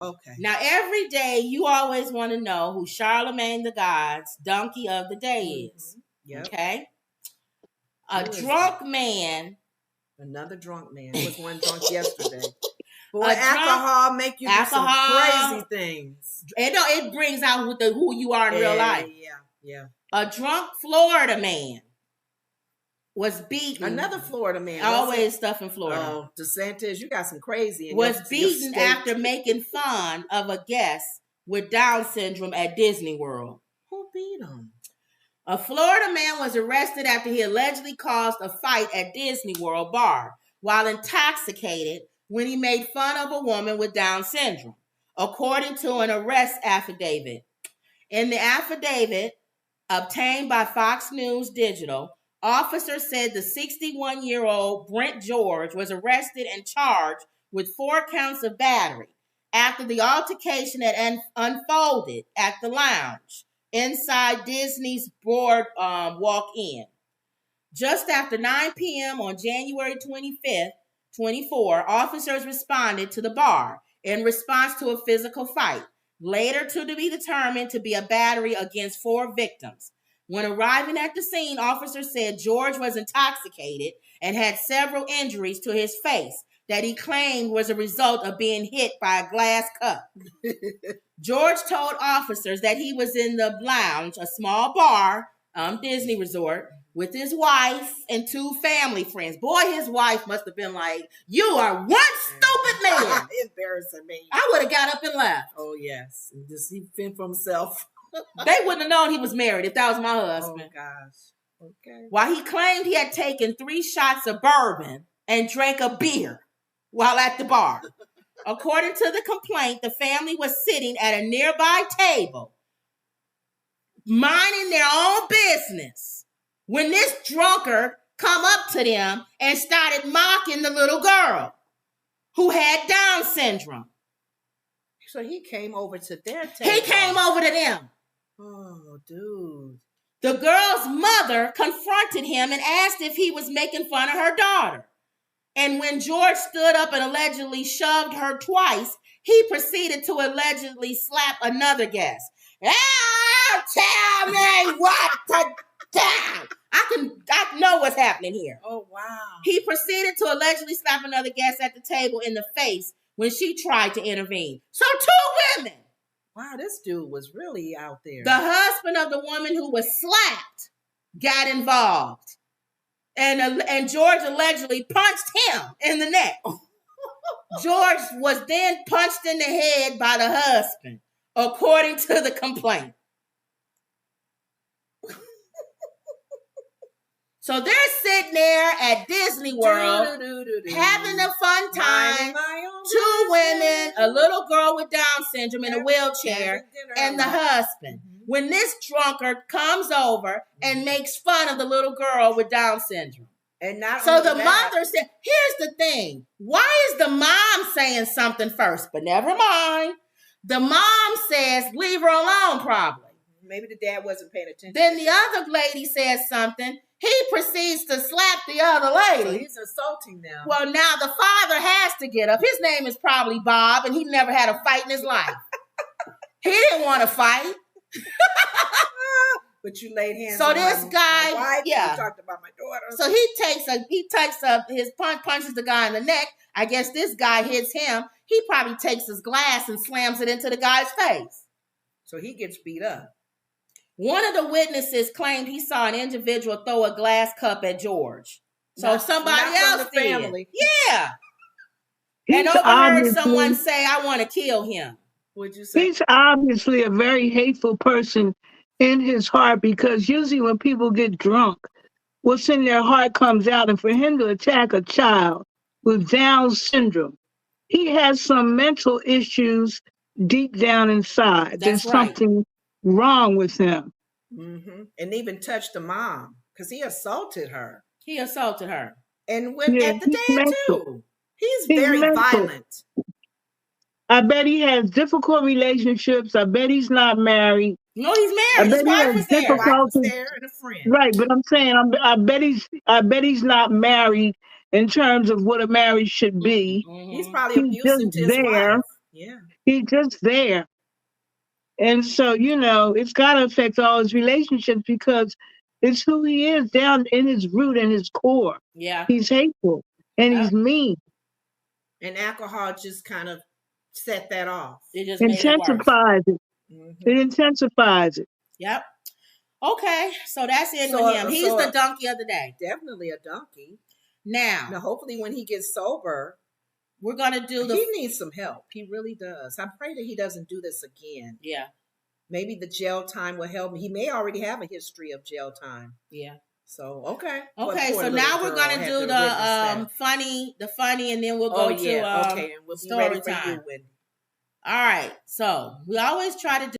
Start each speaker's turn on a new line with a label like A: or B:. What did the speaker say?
A: Okay.
B: Now, every day you always want to know who Charlemagne the God's donkey of the day is.
A: Yep.
B: Okay? A drunk man.
A: Another drunk man. There was one drunk yesterday. Boy, alcohol make you do some crazy things.
B: It brings out who you are in real life.
A: Yeah.
B: A drunk Florida man was beaten.
A: Another Florida man.
B: Always stuff in Florida.
A: Oh, DeSantis, you got some crazy in
B: was beaten after making fun of a guest with Down syndrome at Disney World.
A: Who beat him?
B: A Florida man was arrested after he allegedly caused a fight at Disney World bar while intoxicated when he made fun of a woman with Down syndrome, according to an arrest affidavit. In the affidavit obtained by Fox News Digital, officers said the 61-year-old Brent George was arrested and charged with 4 counts of battery after the altercation had unfolded at the lounge inside Disney's board walk-in. Just after 9 p.m. on January 25th, 24, officers responded to the bar in response to a physical fight, later to be determined to be a battery against 4 victims. When arriving at the scene, officers said George was intoxicated and had several injuries to his face that he claimed was a result of being hit by a glass cup. George told officers that he was in the lounge, a small bar, Disney Resort, with his wife and 2 family friends. Boy, his wife must have been like, "You are one stupid man."
A: Embarrassing me.
B: I would have got up and left.
A: Oh, yes. Just he fend for himself.
B: They wouldn't have known he was married if that was my husband.
A: Oh, gosh. Okay.
B: While he claimed he had taken 3 shots of bourbon and drank a beer while at the bar. According to the complaint, the family was sitting at a nearby table, minding their own business, when this drunkard come up to them and started mocking the little girl who had Down syndrome.
A: So he came over to their table.
B: He came over to them.
A: Oh, dude.
B: The girl's mother confronted him and asked if he was making fun of her daughter. And when George stood up and allegedly shoved her twice, he proceeded to allegedly slap another guest. Tell me what to do. I know what's happening here.
A: Oh, wow.
B: He proceeded to allegedly slap another guest at the table in the face when she tried to intervene. So 2 women.
A: Wow, this dude was really out there.
B: The husband of the woman who was slapped got involved. And George allegedly punched him in the neck. George was then punched in the head by the husband, according to the complaint. So they're sitting there at Disney World having a fun time. 2 women, a little girl with Down syndrome in a wheelchair, and the husband. When this drunkard comes over and makes fun of the little girl with Down syndrome.
A: And
B: so the mother said, here's the thing. Why is the mom saying something first? But never mind. The mom says, leave her alone, probably.
A: Maybe the dad wasn't paying attention.
B: Then the other lady says something. He proceeds to slap the other lady.
A: So he's assaulting them.
B: Well, now the father has to get up. His name is probably Bob, and he never had a fight in his life. He didn't want to fight.
A: But you laid hands
B: so
A: on
B: this guy,
A: my wife,
B: yeah.
A: You talked about my daughter.
B: So he takes up his punches the guy in the neck. I guess this guy hits him. He probably takes his glass and slams it into the guy's face.
A: So he gets beat up.
B: One of the witnesses claimed he saw an individual throw a glass cup at George. So somebody else did. Family. Yeah. And overheard someone say, I want to kill him.
A: What'd you say?
C: He's obviously a very hateful person in his heart, because usually when people get drunk, what's in their heart comes out. And for him to attack a child with Down syndrome, he has some mental issues deep down inside. There's something wrong with him.
A: Mm-hmm. And even touched the mom because he assaulted her.
B: He assaulted her.
A: And went at the dad too. He's very violent.
C: I bet he has difficult relationships. I bet he's not married.
B: No, he's married. His wife was there.
A: Wife was there and a friend.
C: Right, but I'm saying I bet he's not married in terms of what a marriage should be.
A: Mm-hmm. He's probably abusive to his wife. Yeah.
C: He's just there. And so, it's got to affect all his relationships because it's who he is down in his root and his core.
B: Yeah.
C: He's hateful and he's mean.
A: And alcohol just kind of set that off.
B: It just
C: intensifies it. Mm-hmm. It intensifies it.
B: Yep. Okay, so that's it with him. He's the donkey of the day.
A: Definitely a donkey.
B: Now,
A: hopefully when he gets sober,
B: we're going to do
A: he needs some help. He really does. I pray that he doesn't do this again.
B: Yeah.
A: Maybe the jail time will help him. He may already have a history of jail time.
B: Yeah.
A: So, okay.
B: Okay, so now we're going to do the funny, and then we'll go to
A: okay, and we'll be ready for you, Wendy.
B: All right, so we always try to do